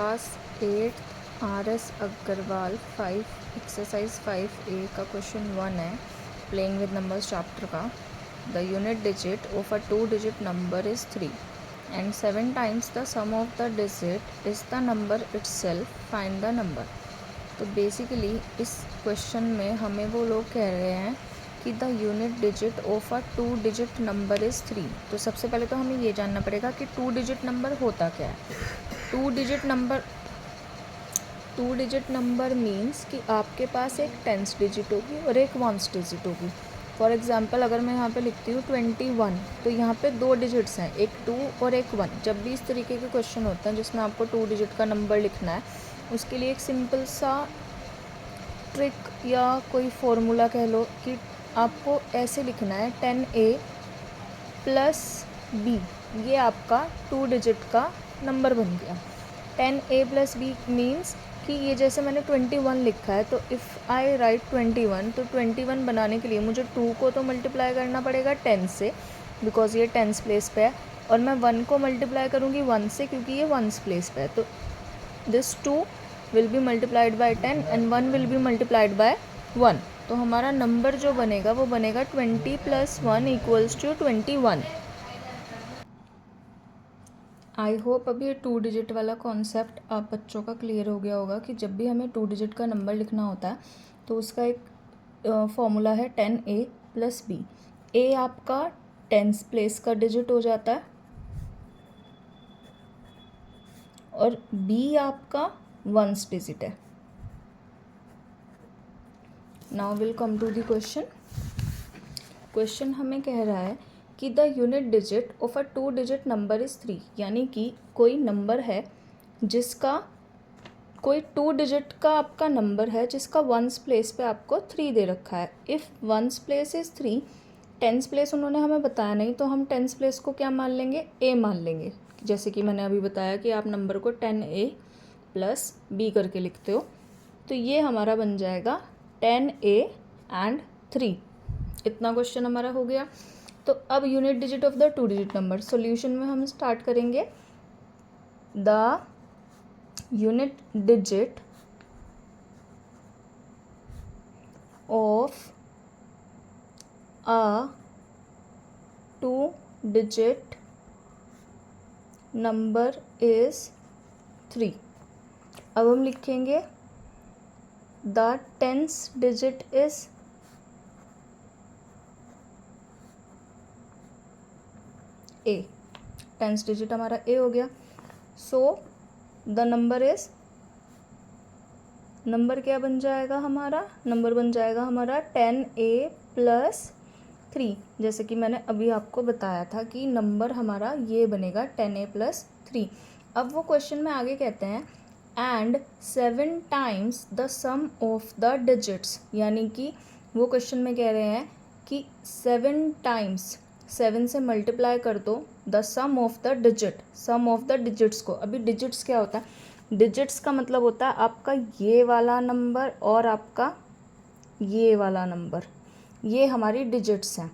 Class 8 RS Agarwal 5 exercise 5A का question 1 है playing with numbers chapter का। The unit digit of a 2-digit number is 3 and 7 times the sum of the digit is the number itself, find the number. तो basically इस question में हमें वो लोग कह रहे हैं कि the unit digit of a 2-digit number is 3। तो सबसे पहले तो हमें ये जानना पड़ेगा कि 2-digit नंबर होता क्या है। 2-digit नंबर मीन्स कि आपके पास एक 10th डिजिट होगी और एक 1st डिजिट होगी। फॉर एग्ज़ाम्पल अगर मैं यहाँ पे लिखती हूँ 21, तो यहाँ पे 2 डिजिट्स हैं, एक 2 और एक 1। जब भी इस तरीके के क्वेश्चन होते हैं जिसमें आपको 2 डिजिट का नंबर लिखना है, उसके लिए एक सिंपल सा ट्रिक या कोई फॉर्मूला कह लो कि आपको ऐसे लिखना है 10A प्लस B। ये आपका 2 डिजिट का नंबर बन गया। 10A प्लस B मीन्स कि ये जैसे मैंने 21 लिखा है, तो इफ़ आई राइट 21, तो 21 बनाने के लिए मुझे 2 को तो मल्टीप्लाई करना पड़ेगा 10 से, बिकॉज ये 10th प्लेस पे है, और मैं 1 को मल्टीप्लाई करूँगी 1 से क्योंकि ये 1st प्लेस पे है। तो this 2 will be multiplied by 10 and 1 will be multiplied by 1। तो हमारा नंबर जो बनेगा वो बनेगा 20 + 1 = 21। आई होप अभी ये 2 डिजिट वाला कॉन्सेप्ट आप बच्चों का क्लियर हो गया होगा कि जब भी हमें 2 डिजिट का नंबर लिखना होता है तो उसका एक फॉर्मूला है 10A प्लस B। A आपका 10th प्लेस का डिजिट हो जाता है और B आपका 1st डिजिट है। Now will come to the question. Question हमें कह रहा है कि the unit digit of a 2 digit number is 3, यानी कि कोई नंबर है जिसका कोई 2 डिजिट का आपका नंबर है जिसका 1st प्लेस पे आपको 3 दे रखा है। If 1st place is 3, 10th place उन्होंने हमें बताया नहीं, तो हम 10th प्लेस को क्या मान लेंगे, A मान लेंगे। जैसे कि मैंने अभी बताया कि आप नंबर को 10A प्लस B करके लिखते हो, तो ये हमारा बन जाएगा 10A एंड 3। इतना क्वेश्चन हमारा हो गया। तो अब unit digit of the 2 digit number, solution में हम स्टार्ट करेंगे। The unit digit of a 2 digit number is 3। अब हम लिखेंगे the 10th digit is A। 10th digit हमारा A हो गया। सो द नंबर क्या बन जाएगा हमारा, नंबर बन जाएगा हमारा 10A प्लस 3। जैसे कि मैंने अभी आपको बताया था कि नंबर हमारा ये बनेगा 10A प्लस 3। अब वो क्वेश्चन में आगे कहते हैं and 7 times the sum of the digits, यानी कि वो क्वेश्चन में कह रहे हैं कि 7 टाइम्स 7 से मल्टीप्लाई कर दो the sum of the digit, sum of the digits को। अभी डिजिट्स क्या होता है, डिजिट्स का मतलब होता है आपका ये वाला नंबर और आपका ये वाला नंबर, ये हमारी डिजिट्स हैं।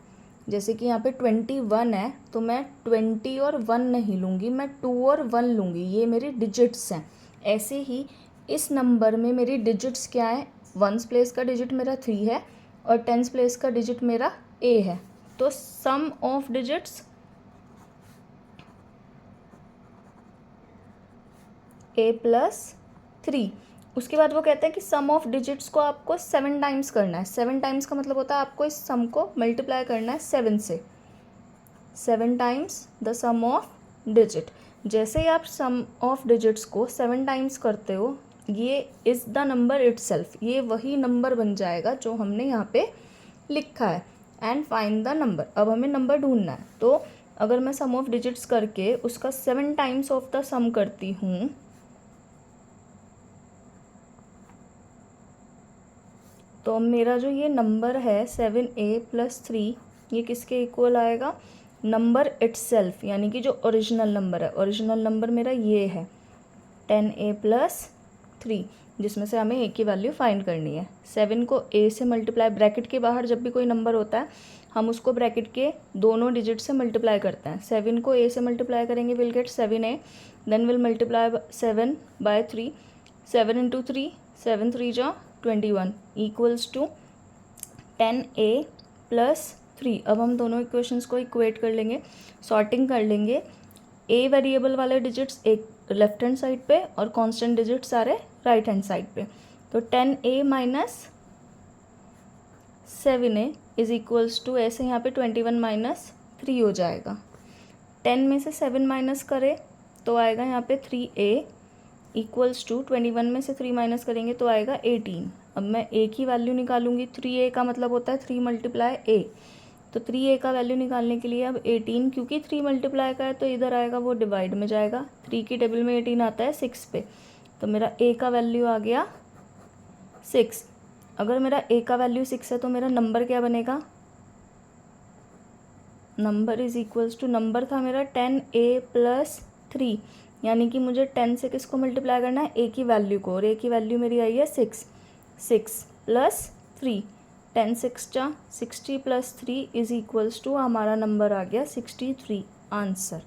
जैसे कि यहाँ पे 21 है, तो मैं 20 और 1 नहीं लूँगी, मैं 2 और 1 लूँगी, ये मेरी डिजिट्स हैं। ऐसे ही इस नंबर में मेरी डिजिट्स क्या है, 1st प्लेस का डिजिट मेरा 3 है और 10th प्लेस का डिजिट मेरा A है। तो सम ऑफ डिजिट्स A प्लस 3। उसके बाद वो कहते हैं कि सम ऑफ डिजिट्स को आपको 7 टाइम्स करना है। 7 टाइम्स का मतलब होता है आपको इस सम को मल्टीप्लाई करना है 7 से। 7 times the sum of digit. जैसे ही आप सम ऑफ डिजिट्स को 7 टाइम्स करते हो, ये इज़ द नंबर इटसेल्फ, ये वही नंबर बन जाएगा जो हमने यहाँ पे लिखा है। एंड फाइंड द नंबर, अब हमें नंबर ढूंढना है। तो अगर मैं सम ऑफ डिजिट्स करके उसका 7 टाइम्स ऑफ द सम करती हूँ, तो मेरा जो ये नंबर है 7A प्लस 3, ये किसके इक्वल आएगा, नंबर इटसेल्फ, यानी कि जो ओरिजिनल नंबर है। ओरिजिनल नंबर मेरा ये है 10A प्लस 3, जिसमें से हमें A की वैल्यू फाइंड करनी है। 7 को A से मल्टीप्लाई, ब्रैकेट के बाहर जब भी कोई नंबर होता है हम उसको ब्रैकेट के दोनों डिजिट से मल्टीप्लाई करते हैं। 7 को A से मल्टीप्लाई करेंगे will get 7A, then will multiply 7 by 3, 7 into 3, 7 3 जा 21 इक्वल्स टू 10a प्लस 3। अब हम दोनों इक्वेशंस को इक्वेट कर लेंगे, सॉर्टिंग कर लेंगे। a वेरिएबल वाले डिजिट्स एक लेफ्ट हैंड साइड पे और कांस्टेंट डिजिट्स सारे राइट हैंड साइड पे। तो 10a minus 7a is equals to, ऐसे यहाँ पे 21 माइनस 3 हो जाएगा। 10 में से 7 माइनस करें तो आएगा यहाँ पे 3a इक्वल्स टू 21 में से 3 माइनस करेंगे तो आएगा 18। अब मैं a की वैल्यू निकालूंगी, 3a का मतलब होता है 3 मल्टीप्लाई a, तो 3a का वैल्यू निकालने के लिए अब 18, क्योंकि 3 मल्टीप्लाई का है तो इधर आएगा वो डिवाइड में जाएगा। 3 की टेबल में 18 आता है 6 पे, तो मेरा a का वैल्यू आ गया 6। अगर मेरा a का वैल्यू 6 है तो मेरा नंबर क्या बनेगा, number is equals to, number था मेरा 10a प्लस 3, यानी कि मुझे 10 से किसको मल्टीप्लाई करना है, a की वैल्यू को, और a की वैल्यू मेरी आई है 6, 6 प्लस 3, 10 6 जा 60 प्लस 3 इज इक्वल्स टू, हमारा नंबर आ गया 63 आंसर।